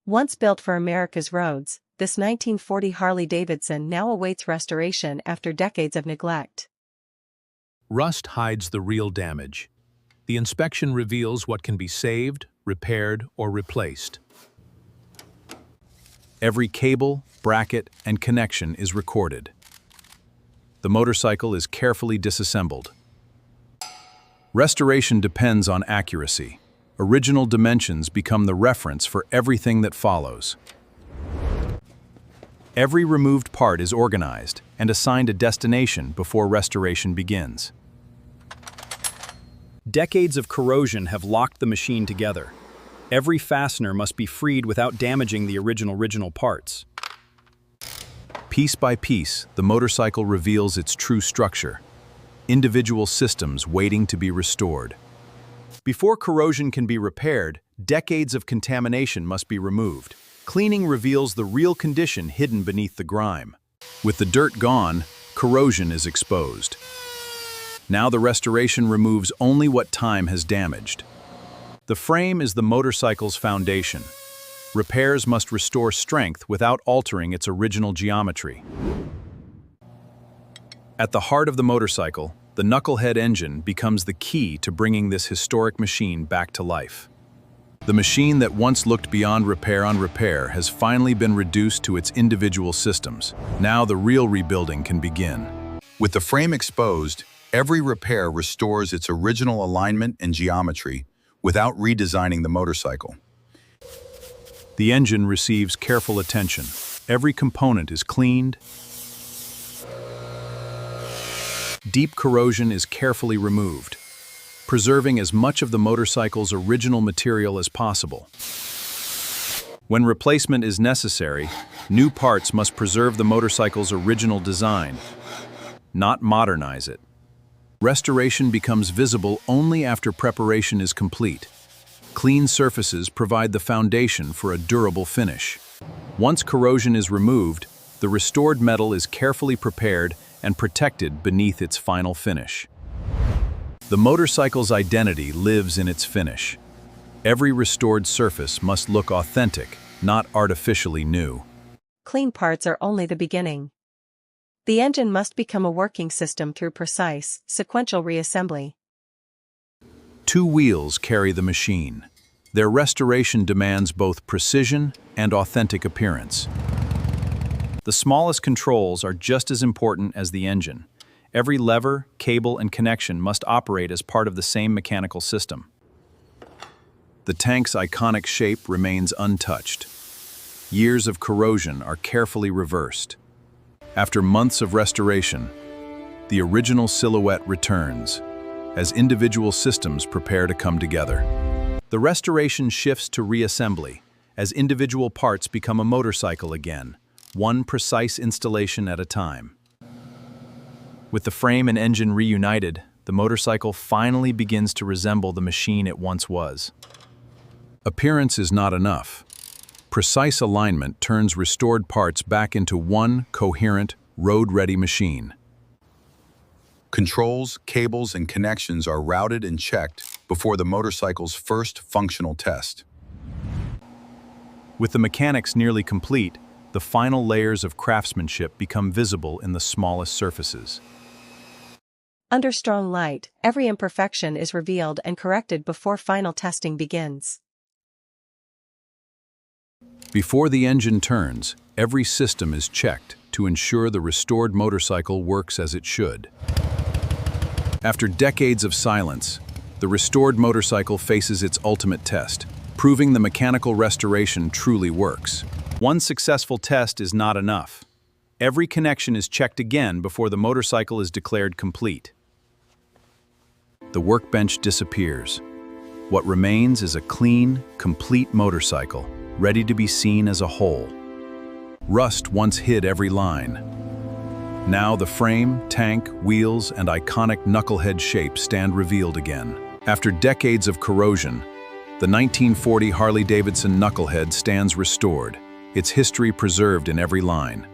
Once built for America's roads, this 1940 Harley-Davidson now awaits restoration after decades of neglect. Rust hides the real damage. The inspection reveals what can be saved, repaired, or replaced. Every cable, bracket, and connection is recorded. The motorcycle is carefully disassembled. Restoration depends on accuracy. Original dimensions become the reference for everything that follows. Every removed part is organized and assigned a destination before restoration begins. Decades of corrosion have locked the machine together. Every fastener must be freed without damaging the original parts. Piece by piece, the motorcycle reveals its true structure. Individual systems waiting to be restored. Before corrosion can be repaired, decades of contamination must be removed. Cleaning reveals the real condition hidden beneath the grime. With the dirt gone, corrosion is exposed. Now the restoration removes only what time has damaged. The frame is the motorcycle's foundation. Repairs must restore strength without altering its original geometry. At the heart of the motorcycle, the Knucklehead engine becomes the key to bringing this historic machine back to life. The machine that once looked beyond repair on repair has finally been reduced to its individual systems. Now the real rebuilding can begin. With the frame exposed, every repair restores its original alignment and geometry without redesigning the motorcycle. The engine receives careful attention. Every component is cleaned. Deep corrosion is carefully removed, preserving as much of the motorcycle's original material as possible. When replacement is necessary, new parts must preserve the motorcycle's original design, not modernize it. Restoration becomes visible only after preparation is complete. Clean surfaces provide the foundation for a durable finish. Once corrosion is removed, the restored metal is carefully prepared and protected beneath its final finish. The motorcycle's identity lives in its finish. Every restored surface must look authentic, not artificially new. Clean parts are only the beginning. The engine must become a working system through precise, sequential reassembly. Two wheels carry the machine. Their restoration demands both precision and authentic appearance. The smallest controls are just as important as the engine. Every lever, cable, and connection must operate as part of the same mechanical system. The tank's iconic shape remains untouched. Years of corrosion are carefully reversed. After months of restoration, the original silhouette returns as individual systems prepare to come together. The restoration shifts to reassembly as individual parts become a motorcycle again, one precise installation at a time. With the frame and engine reunited, the motorcycle finally begins to resemble the machine it once was. Appearance is not enough. Precise alignment turns restored parts back into one coherent, road-ready machine. Controls, cables, and connections are routed and checked before the motorcycle's first functional test. With the mechanics nearly complete, the final layers of craftsmanship become visible in the smallest surfaces. Under strong light, every imperfection is revealed and corrected before final testing begins. Before the engine turns, every system is checked to ensure the restored motorcycle works as it should. After decades of silence, the restored motorcycle faces its ultimate test, proving the mechanical restoration truly works. One successful test is not enough. Every connection is checked again before the motorcycle is declared complete. The workbench disappears. What remains is a clean, complete motorcycle, ready to be seen as a whole. Rust once hid every line. Now the frame, tank, wheels, and iconic knucklehead shape stand revealed again. After decades of corrosion, the 1940 Harley-Davidson Knucklehead stands restored, its history preserved in every line.